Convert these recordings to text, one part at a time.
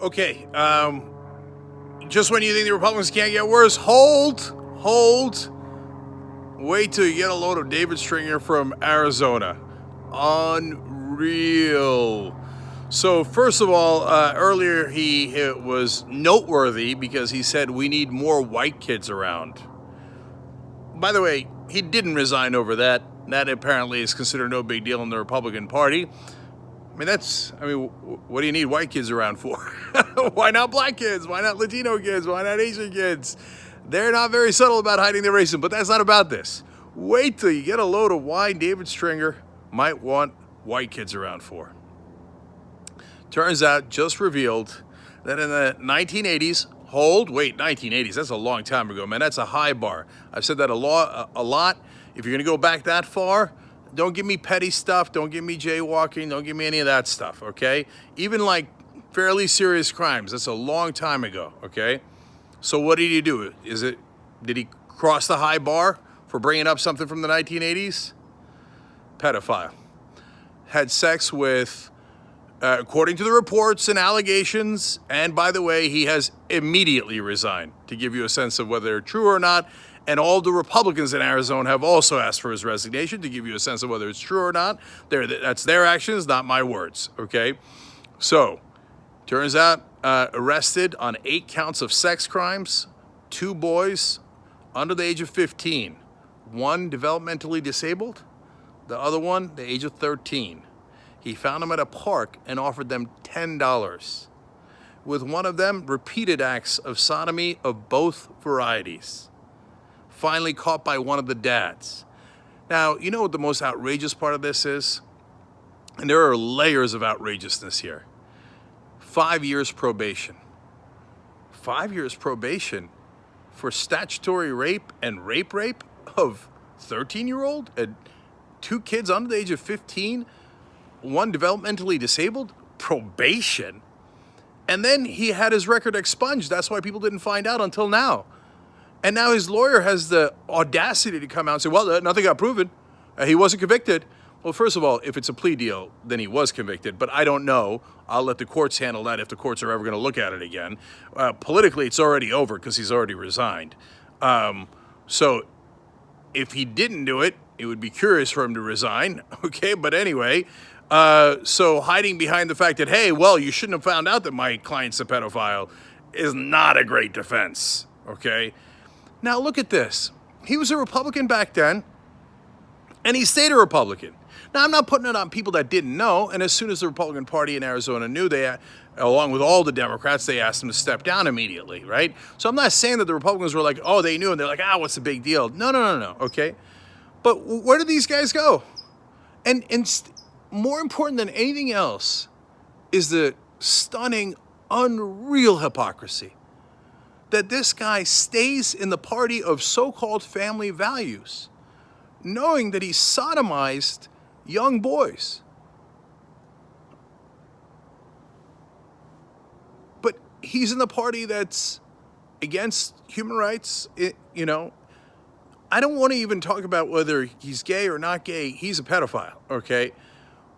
Okay, just when you think the Republicans can't get worse, hold. Wait till you get a load of David Stringer from Arizona. Unreal. So first of all, earlier it was noteworthy because he said we need more white kids around. By the way, he didn't resign over that. That apparently is considered no big deal in the Republican Party. What do you need white kids around for? Why not black kids? Why not Latino kids? Why not Asian kids? They're not very subtle about hiding their racism, but that's not about this. Wait till you get a load of why David Stringer might want white kids around for. Turns out, just revealed, that in the 1980s, 1980s, that's a long time ago, man. That's a high bar. I've said that a lot. If you're going to go back that far, don't give me petty stuff. Don't give me jaywalking. Don't give me any of that stuff, okay? Even like fairly serious crimes. That's a long time ago, okay? So what did he do? Did he cross the high bar for bringing up something from the 1980s? Pedophile. Had sex with, according to the reports and allegations, and by the way, he has immediately resigned, to give you a sense of whether they're true or not. And all the Republicans in Arizona have also asked for his resignation, to give you a sense of whether it's true or not. That's their actions, not my words, okay? So, turns out, arrested on 8 counts of sex crimes, 2 boys under the age of 15. One developmentally disabled, the other one the age of 13. He found them at a park and offered them $10. With one of them, repeated acts of sodomy of both varieties. Finally caught by one of the dads. Now, you know what the most outrageous part of this is? And there are layers of outrageousness here. 5 years probation. 5 years probation for statutory rape and rape of 13-year-old and 2 kids under the age of 15, one developmentally disabled? Probation? And then he had his record expunged. That's why people didn't find out until now. And now his lawyer has the audacity to come out and say, well, nothing got proven. He wasn't convicted. Well, first of all, if it's a plea deal, then he was convicted. But I don't know. I'll let the courts handle that if the courts are ever going to look at it again. Politically, it's already over because he's already resigned. So if he didn't do it, it would be curious for him to resign. Okay, but anyway, so hiding behind the fact that, hey, well, you shouldn't have found out that my client's a pedophile is not a great defense. Okay? Now, look at this. He was a Republican back then, and he stayed a Republican. Now, I'm not putting it on people that didn't know, and as soon as the Republican Party in Arizona knew, they, along with all the Democrats, they asked him to step down immediately, right? So I'm not saying that the Republicans were like, oh, they knew, and they're like, what's the big deal? No, okay? But where did these guys go? And more important than anything else is the stunning, unreal hypocrisy that this guy stays in the party of so-called family values, knowing that he sodomized young boys. But he's in the party that's against human rights. I don't want to even talk about whether he's gay or not gay. He's a pedophile, okay?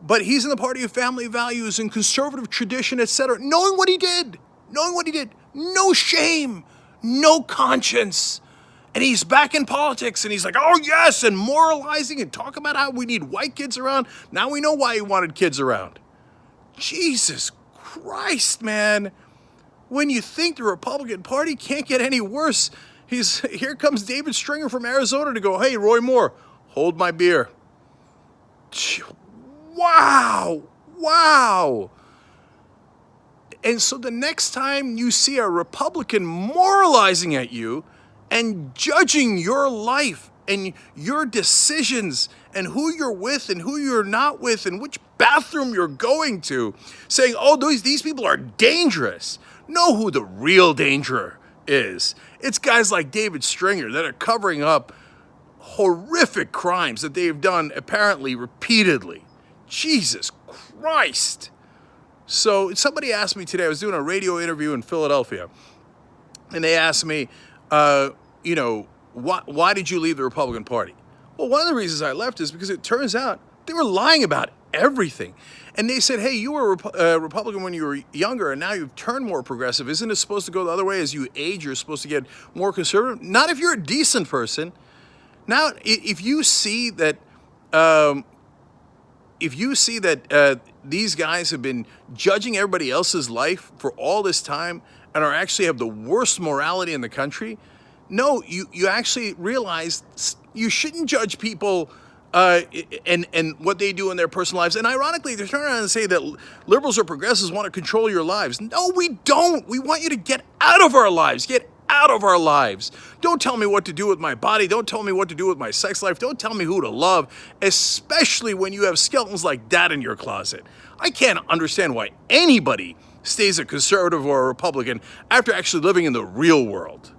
But he's in the party of family values and conservative tradition, etc., knowing what he did. No shame, no conscience. And he's back in politics, and he's like, oh, yes, and moralizing and talk about how we need white kids around. Now we know why he wanted kids around. Jesus Christ, man. When you think the Republican Party can't get any worse, here comes David Stringer from Arizona to go, hey, Roy Moore, hold my beer. Wow. And so the next time you see a Republican moralizing at you and judging your life and your decisions and who you're with and who you're not with and which bathroom you're going to, saying, oh, these people are dangerous. Know who the real danger is. It's guys like David Stringer that are covering up horrific crimes that they've done apparently repeatedly. Jesus Christ. So somebody asked me today, I was doing a radio interview in Philadelphia, and they asked me, why did you leave the Republican Party? Well, one of the reasons I left is because it turns out They were lying about everything. And they said, hey, you were a Republican when you were younger, and now you've turned more progressive. Isn't it supposed to go the other way? As you age, you're supposed to get more conservative? Not if you're a decent person. Now, if you see that, these guys have been judging everybody else's life for all this time and are actually have the worst morality in the country, no, you actually realize you shouldn't judge people and what they do in their personal lives. And ironically, they turn around and say that liberals or progressives want to control your lives. No, we don't. We want you to get out of our lives. Get out of our lives. Don't tell me what to do with my body. Don't tell me what to do with my sex life. Don't tell me who to love, especially when you have skeletons like that in your closet. I can't understand why anybody stays a conservative or a Republican after actually living in the real world.